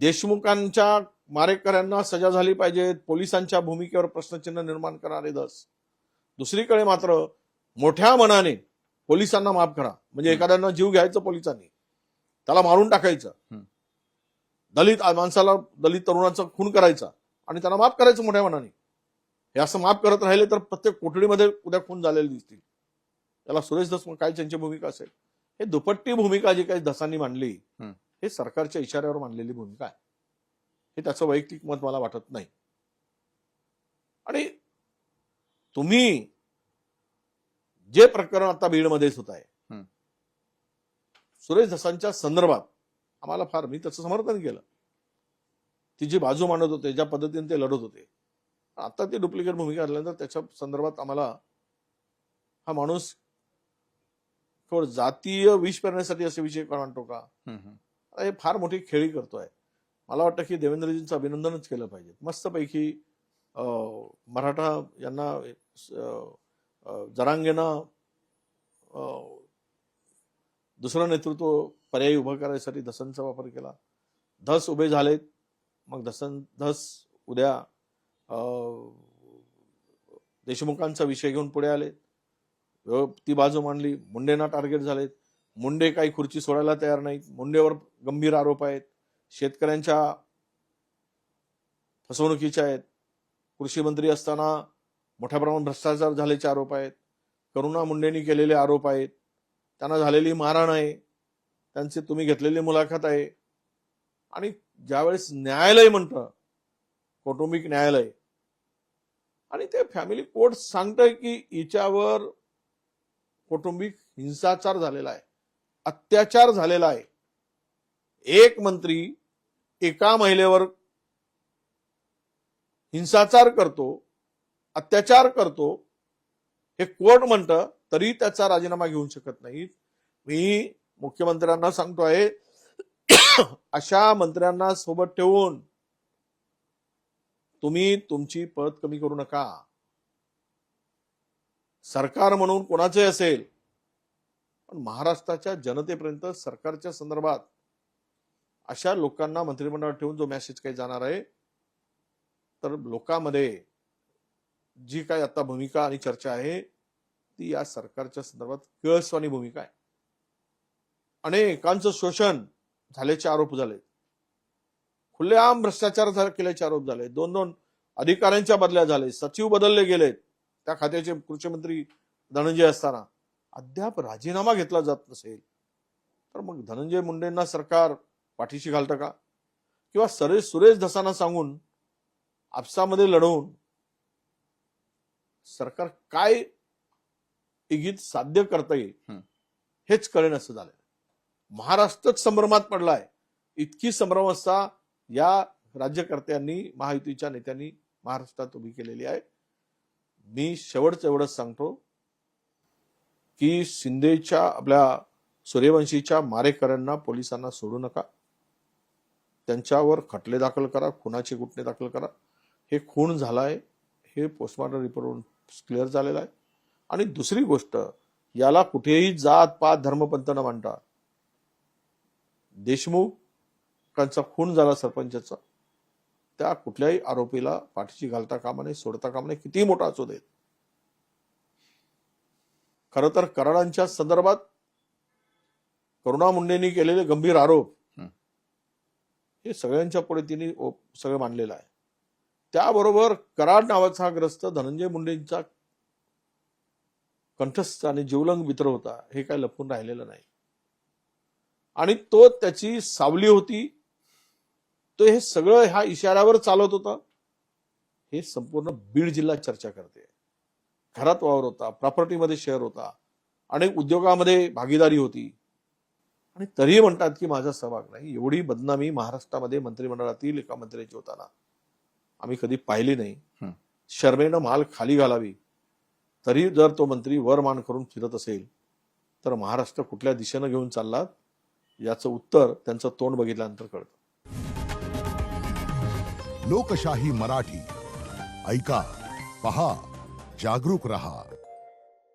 देशमुखांच्या मारेकऱ्यांना सजा झाली पाहिजे, पोलिसांच्या भूमिकेवर प्रश्नचिन्ह निर्माण करणारे धस. दुसरीकडे मात्र मोठ्या मनाने पोलिसांना माफ करा, म्हणजे एखाद्यांना जीव घ्यायचं पोलिसांनी, त्याला मारून टाकायचं, दलित माणसाला, दलित तरुणाचा खून करायचा आणि त्यांना माफ करायचं मोठ्या मनाने. हे असं माफ करत राहिले तर प्रत्येक कोठडीमध्ये उद्या खून झालेले दिसतील. त्याला सुरेश धस काय त्यांची भूमिका असेल? हे दुपट्टी भूमिका जी काही धसांनी मांडली, हे सरकारच्या इशाऱ्यावर मांडलेली भूमिका आहे. हे त्याचं वैयक्तिक मत मला वाटत नाही. आणि तुम्ही जे प्रकरण आता बीडमध्येच होत आहे, सुरेश धसांच्या संदर्भात आम्हाला फार, मी त्याचं समर्थन केलं. ती जी बाजू मांडत होते, ज्या पद्धतीने ते लढत होते, आता ती डुप्लिकेट भूमिका आल्यानंतर त्याच्या संदर्भात आम्हाला हा माणूस थोडं जातीय विष पेरण्यासाठी असे विषय मांडतो का? हे फार मोठी खेळी करतोय. मला वाटतं की देवेंद्रजींचं अभिनंदनच केलं पाहिजे. मस्तपैकी मराठा यांना जरांगेनं दुसरं नेतृत्व पर्यायी उभं करायसाठी धसांचा वापर केला. धस उभे झालेत, मग धस उद्या देशमुखांचा विषय घेऊन पुढे आले, ती बाजू मांडली. मुंडेंना टार्गेट झालेत, मुंडे काही खुर्ची सोडायला तयार नाहीत, मुंडेवर गंभीर आरोप आहेत, शेतकऱ्यांच्या फसवणुकीच्या आहेत, कृषी मंत्री असताना मोठ्या प्रमाणात भ्रष्टाचार झाल्याचे आरोप आहेत, करुणा मुंडेंनी केलेले आरोप आहेत, त्यांना झालेली मारहाण आहे, त्यांची तुम्ही घेतलेली मुलाखत आहे. आणि ज्यावेळेस न्यायालय म्हणतं, कौटुंबिक न्यायालय, आणि ते फॅमिली कोर्ट सांगतंय की हिच्यावर कौटुंबिक हिंसाचार झालेला आहे, अत्याचार झालेला आहे. एक मंत्री एका महिलेवर हिंसाचार करतो, अत्याचार करतो, हे कोर्ट म्हणतं, तरी त्याचा राजीनामा घेऊ शकत नाही. मी मुख्यमंत्र्यांना सांगतोय, अशा मंत्र्यांना सोबत ठेवून तुम्ही तुमची पद कमी करू नका. सरकार म्हणून कोणाचे असेल, पण महाराष्ट्राच्या जनतेपर्यंत सरकारच्या संदर्भात अशा लोकांना मंत्रिमंडळात ठेवून जो मेसेज काही जाणार आहे, तर लोकांमध्ये जी काही आता भूमिका आणि चर्चा आहे ती या सरकारच्या संदर्भात किळसवाणी भूमिका आहे. अनेकांचं शोषण झाल्याचे आरोप झाले, खुलेआम भ्रष्टाचार केल्याचे आरोप झाले, 2-2 अधिकाऱ्यांच्या बदल्या झाले, सचिव बदलले गेलेत, त्या खात्याचे कृषी मंत्री धनंजय असताना अद्याप राजीनामा घेतला जात नसेल, तर मग धनंजय मुंडेंना सरकार पाठीशी घालतं का? किंवा सुरेश धसांना सांगून आपसामध्ये लढवून सरकार काय इगित साध्य करता येईल हेच कळेन असं झालं. महाराष्ट्रच संभ्रमात पडलाय. इतकी संभ्रमावस्था या राज्यकर्त्यांनी, महायुतीच्या नेत्यांनी महाराष्ट्रात उभी केलेली आहे. मी शेवटचं एवढंच सांगतो की शिंदेच्या, आपल्या सूर्यवंशीच्या मारेकऱ्यांना पोलिसांना सोडू नका. त्यांच्यावर खटले दाखल करा, खुनाचे गुन्हे दाखल करा. हे खून झालाय, हे पोस्टमॉर्टम रिपोर्टवरून क्लिअर झालेलं आहे. आणि दुसरी गोष्ट, याला कुठेही जात पात धर्मपंथ न मांडता देशमुखांचा खून झाला सरपंचाचा, त्या कुठल्याही आरोपीला पाठीशी घालता कामा नये, सोडता कामा नये, कितीही मोठा असू देत. खरं तर कराडांच्या संदर्भात करुणा मुंडेंनी केलेले गंभीर आरोप हे सगळ्यांच्या पुढे तिने सगळं मांडलेलं आहे. त्याबरोबर कराड नावाचा ग्रस्त धनंजय मुंडेंचा कंठस्थ आणि जीवलंग मित्र होता, हे काय लपून राहिलेलं नाही. आणि तो त्याची सावली होती, तो हे सगळं ह्या इशाऱ्यावर चालत होता. हे संपूर्ण बीड जिल्हा चर्चा करते. घरात वावर होता, प्रॉपर्टीमध्ये शेअर होता, अनेक उद्योगामध्ये भागीदारी होती, आणि तरीही म्हणतात की माझा सहभाग नाही. एवढी बदनामी महाराष्ट्रामध्ये मंत्रिमंडळातील एका मंत्र्याची होताना आम्ही कधी पाहिली नाही. शर्मेनं माल खाली घालावी, तरी जर तो मंत्री वर मान करून फिरत असेल तर महाराष्ट्र कुठल्या दिशेनं घेऊन चालला याचं उत्तर त्यांचं तोंड बघितल्यानंतर कळतं. लोकशाही मराठी ऐका, पहा, जागरूक रहा.